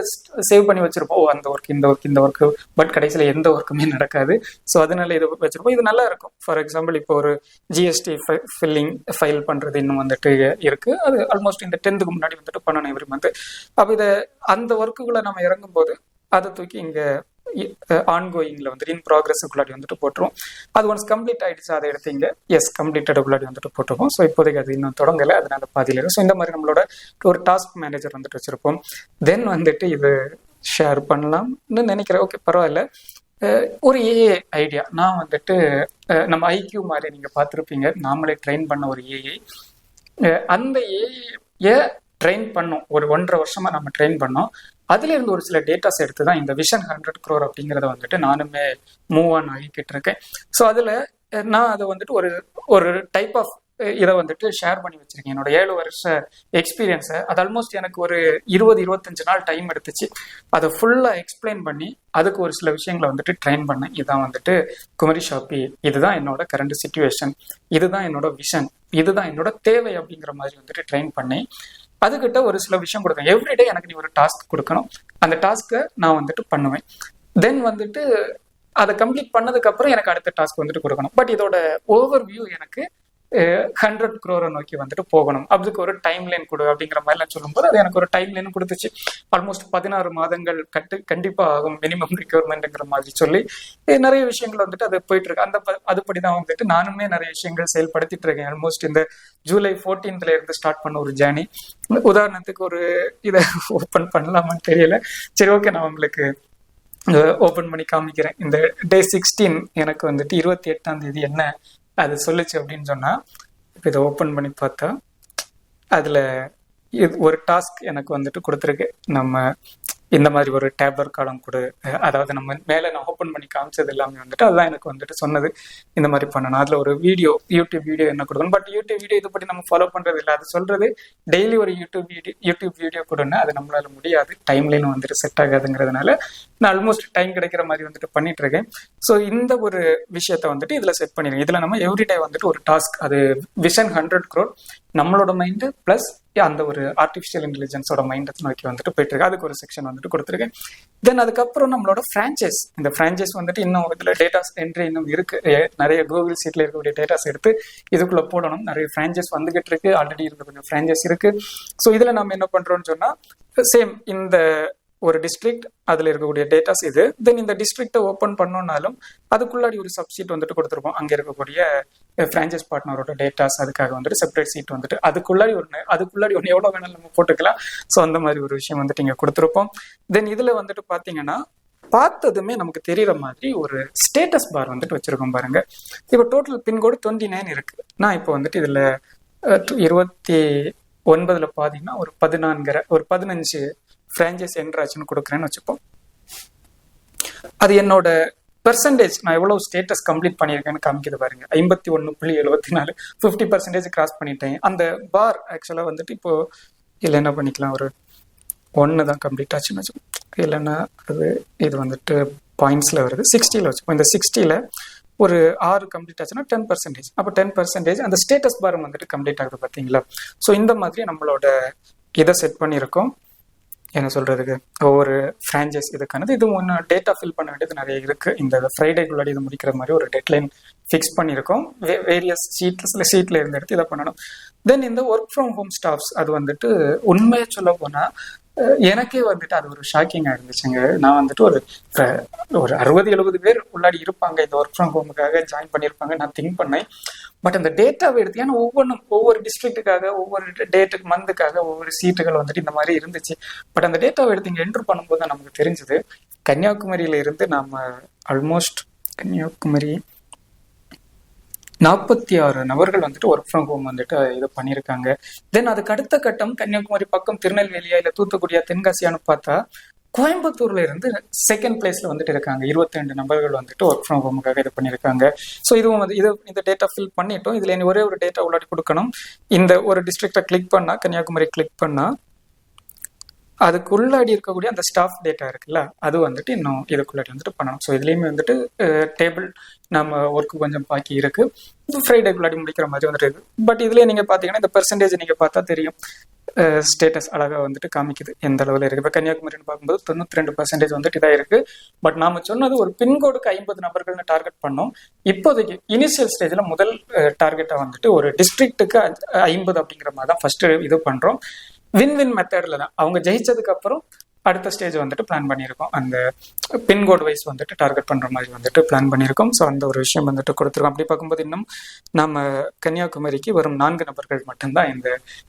சேவ் பண்ணி வச்சிருப்போம் அந்த ஒர்க் இந்த ஒர்க்கு, பட் கடைசியில் எந்த ஒர்க்குமே நடக்காது. ஸோ அதனால இது வச்சிருப்போம். இது நல்லா இருக்கும். ஃபார் எக்ஸாம்பிள் இப்போ ஒரு ஜிஎஸ்டி ஃபில்லிங் ஃபைல் பண்ணுறது இன்னும் வந்துட்டு இருக்கு. அது ஆல்மோஸ்ட் இந்த 10th முன்னாடி வந்துட்டு பண்ணணும் எவ்ரி மந்த். அப்போ இதை அந்த ஒர்க்குகளை நம்ம இறங்கும் போது அதை தூக்கி இங்கே ஆன்கோயிங்ல வந்துட்டு இன் ப்ராக்ரஸுக்குள்ளாடி வந்துட்டு போட்டுருவோம். அது ஒன்ஸ் கம்ப்ளீட் ஆயிடுச்சு அதை எடுத்து இங்கே எஸ் கம்ப்ளீட்டடுக்குள்ளாடி வந்துட்டு போட்டுருவோம். ஸோ இப்போதைக்கு அது இன்னும் தொடங்கலை, அதனால பாதியில் இருக்கும். ஸோ இந்த மாதிரி நம்மளோட ஒரு டாஸ்க் மேனேஜர் வந்துட்டு வச்சிருப்போம். தென் வந்துட்டு இது ஷேர் பண்ணலாம்னு நினைக்கிறேன். ஓகே பரவாயில்ல. ஒரு ஏஐ ஐடியா நான் வந்துட்டு நம்ம ஐக்யூ மாதிரி நீங்கள் பார்த்துருப்பீங்க, நாமளே ட்ரெயின் பண்ண ஒரு ஏஐ. அந்த ஏஐ ட்ரெயின் பண்ணோம், ஒரு 1.5 வருஷமா நம்ம ட்ரெயின் பண்ணோம். அதுல இருந்து ஒரு சில டேட்டாஸ் எடுத்து தான் இந்த விஷன் 100 crore அப்படிங்கிறத வந்துட்டு நானுமே மூவ் ஆன் ஆகிக்கிட்டு இருக்கேன். ஸோ அதுல நான் அதை வந்துட்டு ஒரு டைப் ஆஃப் இதை வந்துட்டு ஷேர் பண்ணி வச்சிருக்கேன். என்னோட 7 வருஷ எக்ஸ்பீரியன்ஸை அது ஆல்மோஸ்ட் எனக்கு ஒரு 20-25 நாள் டைம் எடுத்துச்சு. அதை ஃபுல்லா எக்ஸ்பிளைன் பண்ணி அதுக்கு ஒரு சில விஷயங்களை வந்துட்டு ட்ரெயின் பண்ணேன். இதுதான் வந்துட்டு குமரி ஷாப்பி, இதுதான் என்னோட கரண்ட் சிச்சுவேஷன், இதுதான் என்னோட விஷன், இதுதான் என்னோட தேவை அப்படிங்கிற மாதிரி வந்துட்டு ட்ரெயின் பண்ணி அதுக்கிட்ட ஒரு சில விஷயம் கொடுத்தேன். எவ்ரிடே எனக்கு நீ ஒரு டாஸ்க் கொடுக்கணும், அந்த டாஸ்க்கை நான் வந்துட்டு பண்ணுவேன். தென் வந்துட்டு அதை கம்ப்ளீட் பண்ணதுக்கு அப்புறம் எனக்கு அடுத்த டாஸ்க் வந்துட்டு கொடுக்கணும். பட் இதோட ஓவர் வியூ எனக்கு 100 crore நோக்கி வந்துட்டு போகணும், அதுக்கு ஒரு டைம் லைன் கொடு அப்படிங்கிற மாதிரிலாம் சொல்லும்போது அது எனக்கு ஒரு டைம் லைன் கொடுத்துச்சு. ஆல்மோஸ்ட் 16 மாதங்கள் கண்டிப்பா ஆகும் மினிமம் ரிக்வயர்மெண்ட்ங்கிற மாதிரி சொல்லி நிறைய விஷயங்கள் வந்துட்டு அது போயிட்டு இருக்கு. அதுபடிதான் வந்துட்டு நானுமே நிறைய விஷயங்கள் செயல்படுத்திட்டு இருக்கேன். ஆல்மோஸ்ட் இந்த ஜூலை 14th இருந்து ஸ்டார்ட் பண்ண ஒரு ஜேர்னி. உதாரணத்துக்கு ஒரு இதை ஓப்பன் பண்ணலாமான்னு தெரியல. சரி ஓகே, நான் உங்களுக்கு ஓப்பன் பண்ணி காமிக்கிறேன். இந்த டே 16 எனக்கு வந்துட்டு 28ஆம் தேதி என்ன அது சொல்லுச்சு அப்படின்னு சொன்னா, இப்போ இதை ஓப்பன் பண்ணி பார்த்தா அதுல ஒரு டாஸ்க் எனக்கு வந்துட்டு கொடுத்துருக்கு. நம்ம இந்த மாதிரி ஒரு டேப்லர் காலம் கொடு, அதாவது நம்ம மேலே நான் ஓப்பன் பண்ணி காமிச்சது எல்லாமே வந்துட்டு அதுதான் எனக்கு வந்துட்டு சொன்னது இந்த மாதிரி பண்ணணும். அதில் ஒரு யூடியூப் வீடியோ என்ன கொடுக்கணும். பட் யூடியூப் வீடியோ இது பற்றி நம்ம ஃபாலோ பண்ணுறது இல்லை. அது சொல்றது டெய்லி ஒரு யூடியூப் வீடியோ கொடுன்னு, அது நம்மளால முடியாது, டைம் லைன் வந்துட்டு செட் ஆகாதுங்கிறதுனால நான் ஆல்மோஸ்ட் டைம் கிடைக்கிற மாதிரி வந்துட்டு பண்ணிட்டு இருக்கேன். ஸோ இந்த ஒரு விஷயத்த வந்துட்டு இதில் செட் பண்ணிடுங்க. இதில் நம்ம எவ்ரிடே வந்துட்டு ஒரு டாஸ்க், அது விஷன் 100 crore நம்மளோட மைண்டு பிளஸ் அந்த ஒரு ஆர்டிஃபிஷியல் இன்டெலிஜென்ஸோட மைண்டை நோக்கி வந்துட்டு போயிட்டு இருக்கு. அதுக்கு ஒரு செக்ஷன் வந்துட்டு கொடுத்துருக்கேன். தென் அதுக்கப்புறம் நம்மளோட ஃப்ரான்ச்சைஸ், இந்த ஃப்ரான்ச்சைஸ் வந்துட்டு இன்னும் இதுல டேட்டாஸ் என்ட்ரி இன்னும் இருக்கு. நிறைய கூகுள் சீட்ல இருக்கக்கூடிய டேட்டாஸ் எடுத்து இதுக்குள்ள போடணும். நிறைய ஃப்ரான்ச்சைஸ் வந்துகிட்டு இருக்கு, ஆல்ரெடி இருக்க கொஞ்சம் ஃப்ரான்ச்சைஸ் இருக்கு. ஸோ இதுல நம்ம என்ன பண்றோம்னு சொன்னா, சேம் இந்த ஒரு டிஸ்ட்ரிக்ட் அதுல இருக்கக்கூடிய டேட்டாஸ் இது. தென் இந்த டிஸ்ட்ரிக்டை ஓப்பன் பண்ணோம்னாலும் அதுக்குள்ளாடி ஒரு சப்சீட் வந்துட்டு கொடுத்துருப்போம். அங்க இருக்கக்கூடிய பிரான்ச்சைஸ் பார்ட்னரோட டேட்டாஸ், அதுக்காக வந்துட்டு செப்பரேட் சீட் வந்துட்டு அதுக்குள்ளாடி ஒன்று எவ்வளோ வேணாலும் நம்ம போட்டுக்கலாம். ஸோ அந்த மாதிரி ஒரு விஷயம் வந்துட்டு இங்கே கொடுத்துருப்போம். தென் இதுல வந்துட்டு பாத்தீங்கன்னா பார்த்ததுமே நமக்கு தெரியற மாதிரி ஒரு ஸ்டேட்டஸ் பார் வந்துட்டு வச்சிருக்கோம் பாருங்க. இப்போ டோட்டல் பின்கோடு 29 இருக்கு. நான் இப்போ வந்துட்டு இதுல 29 பாத்தீங்கன்னா ஒரு 15 பிரான்ச்சைஸ் என்ட்ராச்சுன்னு கொடுக்குறேன்னு வச்சுப்போம். அது என்னோட பெர்சன்டேஜ், நான் எவ்வளவு ஸ்டேட்டஸ் கம்ப்ளீட் பண்ணியிருக்கேன்னு காமிக்குது பாருங்க. 51.74, 50% கிராஸ் பண்ணிட்டேன். அந்த பார் ஆக்சுவலா வந்துட்டு இப்போ இல்லை என்ன பண்ணிக்கலாம், ஒரு 1 தான் கம்ப்ளீட் ஆச்சுன்னு வச்சுக்கோம். இல்லைன்னா இது வந்துட்டு பாயிண்ட்ஸ்ல வருது, 60ல வச்சுப்போம். இந்த 60ல ஒரு 6 கம்ப்ளீட் ஆச்சுன்னா 10%. அப்போ 10% அந்த ஸ்டேட்டஸ் பார் வந்துட்டு கம்ப்ளீட் ஆகுது பார்த்தீங்களா. ஸோ இந்த மாதிரி நம்மளோட இதை செட் பண்ணியிருக்கோம். என்ன சொல்றதுக்கு, ஒவ்வொரு ஃப்ரான்ச்சைஸ் இதுக்கானது. இது ஒன்று டேட்டா ஃபில் பண்ண வேண்டியது நிறைய இருக்கு. இந்த ஃப்ரைடேக்குள்ளாடி இது முடிக்கிற மாதிரி ஒரு டெட்லைன் ஃபிக்ஸ் பண்ணியிருக்கோம். வேரியஸ் சீட்ல இருந்து எடுத்து இதை பண்ணணும். தென் இந்த ஒர்க் ஃப்ரம் ஹோம் ஸ்டாஃப்ஸ், அது வந்துட்டு உண்மையை சொல்ல போனா எனக்கே வந்துட்டு அது ஒரு ஷாக்கிங்கா இருந்துச்சுங்க. நான் வந்துட்டு ஒரு 60-70 பேர் உள்ளாடி இருப்பாங்க, இந்த ஒர்க் ஃப்ரம் ஹோமுக்காக ஜாயின் பண்ணியிருப்பாங்க நான் திங்க் பண்ணேன். பட் அந்த டேட்டாவை எடுத்து, ஏன்னா ஒவ்வொரு டிஸ்ட்ரிக்ட்டுக்காக, ஒவ்வொரு டேட்டுக்கு மந்த்துக்காக ஒவ்வொரு சீட்டுகள் வந்துட்டு இந்த மாதிரி இருந்துச்சு. பட் அந்த டேட்டாவை எடுத்து இங்கே என்ட்ரு பண்ணும்போது தான் நமக்கு தெரிஞ்சது, கன்னியாகுமரியில இருந்து நாம ஆல்மோஸ்ட் கன்னியாகுமரி 46 நபர்கள் வந்துட்டு ஒர்க் ஃப்ரம் ஹோம் வந்துட்டு இது பண்ணியிருக்காங்க. தென் அதுக்கு அடுத்த கட்டம் கன்னியாகுமரி பக்கம் திருநெல்வேலியா இல்லை தூத்துக்குடியா தென்காசியான்னு பார்த்தா கோயம்புத்தூர்ல இருந்து செகண்ட் பிளேஸ்ல வந்துட்டு இருக்காங்க. 22 நபர்கள் வந்துட்டு ஒர்க் ஃப்ரம் ஹோமுக்காக இது பண்ணியிருக்காங்க. ஸோ இதுவும் வந்து இந்த டேட்டா ஃபில் பண்ணிட்டோம். இதுல ஒரே ஒரு டேட்டா உள்ளாடி கொடுக்கணும். இந்த ஒரு டிஸ்ட்ரிக்டை கிளிக் பண்ணா, கன்னியாகுமரி கிளிக் பண்ணா அதுக்கு உள்ளாடி இருக்கக்கூடிய அந்த ஸ்டாஃப் டேட்டா இருக்குல்ல, அது வந்துட்டு இன்னும் இதுக்குள்ளாடி வந்துட்டு பண்ணணும். ஸோ இதுலேயுமே வந்துட்டு டேபிள் நம்ம ஒர்க்கு கொஞ்சம் பாக்கி இருக்கு. இது ஃப்ரைடேக்குள்ளாடி முடிக்கிற மாதிரி வந்துட்டு இருக்கு. பட் இதுலேயே நீங்கள் பார்த்தீங்கன்னா இந்த பெர்சன்டேஜ் நீங்கள் பார்த்தா தெரியும், ஸ்டேட்டஸ் அழகாக வந்துட்டு காமிக்குது எந்த அளவில் இருக்குது. இப்போ கன்னியாகுமரின்னு பார்க்கும்போது 92% வந்துட்டு இதாக இருக்குது. பட் நாம சொன்னது ஒரு பின்கோடுக்கு 50 நபர்கள்னு டார்கெட் பண்ணோம். இப்போதைக்கு இனிஷியல் ஸ்டேஜில் முதல் டார்கெட்டை வந்துட்டு ஒரு டிஸ்ட்ரிக்ட்டுக்கு 50 அப்படிங்கிற மாதிரி தான் ஃபர்ஸ்ட் இது பண்ணுறோம். வின் மெத்தட்ல தான் அவங்க ஜெயிச்சதுக்கு அப்புறம் அடுத்த ஸ்டேஜ் வந்துட்டு பிளான் பண்ணியிருக்கோம். அந்த பின்கோட் வைஸ் வந்துட்டு டார்கெட் பண்ற மாதிரி வந்துட்டு பிளான் பண்ணியிருக்கோம். ஸோ அந்த ஒரு விஷயம் வந்துட்டு கொடுத்துருக்கோம். அப்படி பார்க்கும்போது இன்னும் நம்ம கன்னியாகுமரிக்கு வரும் 4 நபர்கள் மட்டும்தான் இந்த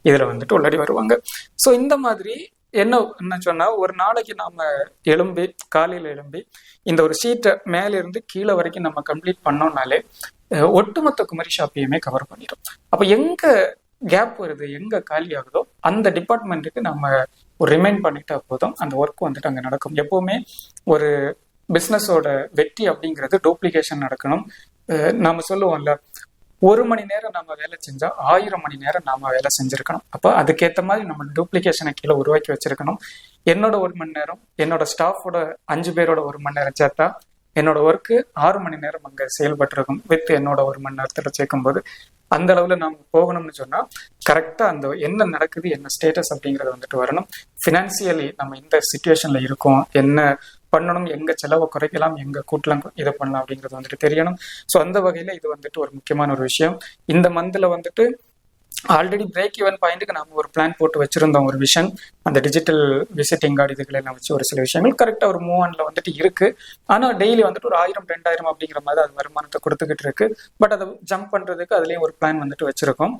இதுல வந்துட்டு உள்ளாடி வருவாங்க. ஸோ இந்த மாதிரி என்ன சொன்னா, ஒரு நாளைக்கு நாம காலையில எழும்பி இந்த ஒரு ஷீட்டை மேல இருந்து கீழே வரைக்கும் நம்ம கம்ப்ளீட் பண்ணோம்னாலே ஒட்டுமொத்த குமரி ஷாப்பையுமே கவர் பண்ணிடும். அப்ப எங்க கேப் வருது, எங்க காலி ஆகுதோ அந்த டிபார்ட்மெண்ட்டுக்கு நம்ம ஒரு ரிமைண்ட் பண்ணிட்டா போதும், அந்த ஒர்க் வந்துட்டு அங்கே நடக்கும். எப்பவுமே ஒரு பிஸ்னஸோட வெற்றி அப்படிங்கிறது டூப்ளிகேஷன் நடக்கணும். நாம சொல்லுவோம்ல, 1 மணி நேரம் நம்ம வேலை செஞ்சா 1000 மணி நேரம் நாம வேலை செஞ்சிருக்கணும். அப்போ அதுக்கேற்ற மாதிரி நம்ம டூப்ளிகேஷனை கீழே உருவாக்கி வச்சிருக்கணும். என்னோட 1 மணி நேரம், என்னோட ஸ்டாஃபோட 5 பேரோட 1 மணி நேரம் சேர்த்தா என்னோட ஒர்க்கு 6 மணி நேரம் அங்கே செயல்பட்டுருக்கும். வித் என்னோட 1 மணி நேரத்தில் சேர்க்கும்போது அந்த அளவில் நாம் போகணும்னு சொன்னா கரெக்டாக அந்த என்ன நடக்குது, என்ன ஸ்டேட்டஸ் அப்படிங்கிறது வந்துட்டு வரணும். ஃபினான்சியலி நம்ம இந்த சிச்சுவேஷன்ல இருக்கோம், என்ன பண்ணணும், எங்க செலவை குறைக்கலாம், எங்க கூட்டலாம், இதை பண்ணலாம் அப்படிங்கிறது வந்துட்டு தெரியணும். ஸோ அந்த வகையில இது வந்துட்டு ஒரு முக்கியமான ஒரு விஷயம். இந்த மந்த்ல வந்துட்டு ஆல்ரெடி பிரேக் ஈவன் பாயிண்ட்டுக்கு நம்ம ஒரு பிளான் போட்டு வச்சிருந்தோம், ஒரு விஷன். அந்த டிஜிட்டல் விசிட்டிங் கார்டு இதுகளை எல்லாம் வச்சு ஒரு சில விஷயங்கள் கரெக்டாக ஒரு மூவ் ஆன்ல வந்துட்டு இருக்கு. ஆனால் டெய்லி வந்துட்டு ஒரு 1000-2000 அப்படிங்கிற மாதிரி அது வருமானத்தை கொடுத்துக்கிட்டு இருக்கு. பட் அதை ஜம்ப் பண்றதுக்கு அதுலேயும் ஒரு பிளான் வந்துட்டு வச்சிருக்கோம்.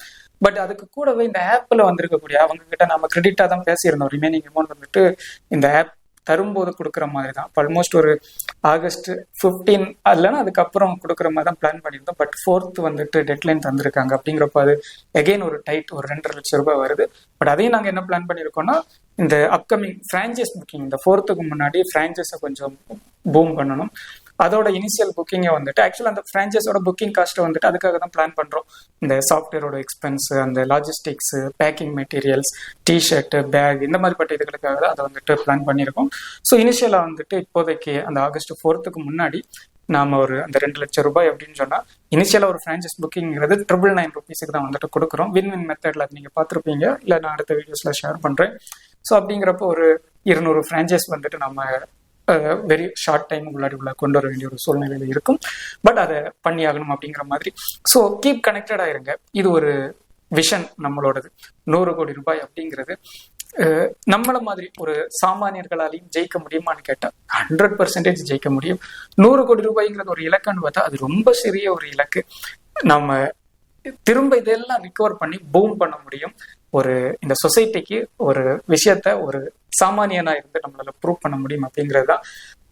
பட் அதுக்கு கூடவே இந்த ஆப்ல வந்திருக்கக்கூடிய அவங்க கிட்ட நம்ம கிரெடிட்டா தான் பேசியிருந்தோம். ரிமைனிங் அமௌண்ட் வந்துட்டு இந்த ஆப் தரும்போது கொடுக்குற மாதிரி தான். ஆல்மோஸ்ட் ஒரு ஆகஸ்ட் 15 இல்லைன்னா அதுக்கப்புறம் கொடுக்குற மாதிரி தான் பிளான் பண்ணியிருந்தோம். பட் 4th வந்துட்டு டெட்லைன் தந்திருக்காங்க. அப்படிங்கிறப்ப அது எகெயின் ஒரு டைட், ஒரு 2.5 லட்சம் ரூபாய் வருது. பட் அதையும் நாங்கள் என்ன பிளான் பண்ணியிருக்கோம்னா, இந்த அப்கமிங் ஃப்ரான்ச்சைஸ் புக்கிங், இந்த 4th முன்னாடி ஃப்ரான்ச்சைஸை கொஞ்சம் பூம் பண்ணணும். அதோட இனிஷியல் புக்கிங்கை வந்துட்டு ஆக்சுவலாக அந்த ஃப்ரான்ச்சைஸோட புக்கிங் காஸ்ட்டை வந்துட்டு அதுக்காக தான் பிளான் பண்ணுறோம். இந்த சாஃப்ட்வேரோட எக்ஸ்பென்ஸ், அந்த logistics, packing materials, t-shirt, bag, இந்த மாதிரிப்பட்ட இதுகளுக்காக தான் அதை வந்துட்டு பிளான் பண்ணியிருக்கோம். ஸோ இனிஷியலாக வந்துட்டு இப்போதைக்கு அந்த ஆகஸ்ட் 4th முன்னாடி நாம ஒரு அந்த 2 லட்சம் ரூபாய் அப்படின்னு சொன்னா இனிஷியலா ஒரு ஃப்ரான்ச்சைஸ் புக்கிங்கிறது 999 rupees தான் வந்துட்டு கொடுக்குறோம். வின் மெத்தட்ல நீங்க பார்த்துருப்பீங்க, இல்லை நான் அடுத்த வீடியோஸ்ல ஷேர் பண்றேன். ஸோ அப்படிங்கிறப்போ ஒரு 200 ஃப்ரான்ச்சைஸ் வந்துட்டு நம்ம வெரி ஷார்ட் டைம் உள்ள கொண்டு வர வேண்டிய ஒரு சூழ்நிலையில இருக்கும். பட் அதை பண்ணியாகணும் அப்படிங்கிற மாதிரி. ஸோ கீப் கனெக்டடா இருங்க. இது ஒரு விஷன் நம்மளோடது. 100 கோடி ரூபாய் அப்படிங்கிறது நம்மள மாதிரி ஒரு சாமானியர்களாலையும் ஜெயிக்க முடியுமான்னு கேட்டா 100% ஜெயிக்க முடியும். 100 கோடி ரூபாய்ங்கிறது ஒரு இலக்குன்னு பார்த்தா அது ரொம்ப சிறிய ஒரு இலக்கு. நம்ம திரும்ப இதெல்லாம் ரிகவர் பண்ணி பூம் பண்ண முடியும். ஒரு இந்த சொசைட்டிக்கு ஒரு விஷயத்த ஒரு சாமானியனா இருந்து நம்மளால ப்ரூவ் பண்ண முடியும் அப்படிங்கிறது தான்.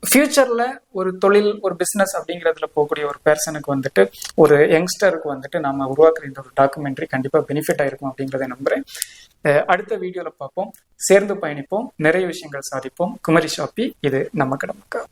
ஃபியூச்சர்ல ஒரு தொழில், ஒரு பிசினஸ் அப்படிங்கிறதுல போகக்கூடிய ஒரு பர்சனுக்கு வந்துட்டு, ஒரு யங்ஸ்டருக்கு வந்துட்டு நம்ம உருவாக்குற இந்த ஒரு டாக்குமெண்ட்ரி கண்டிப்பா பெனிஃபிட் ஆயிருக்கும் அப்படிங்கிறத நம்புறேன். அடுத்த வீடியோல பார்ப்போம். சேர்ந்து பயணிப்போம், நிறைய விஷயங்கள் சாதிப்போம். குமரி ஷாப்பி, இது நம்ம கடமைக்கா.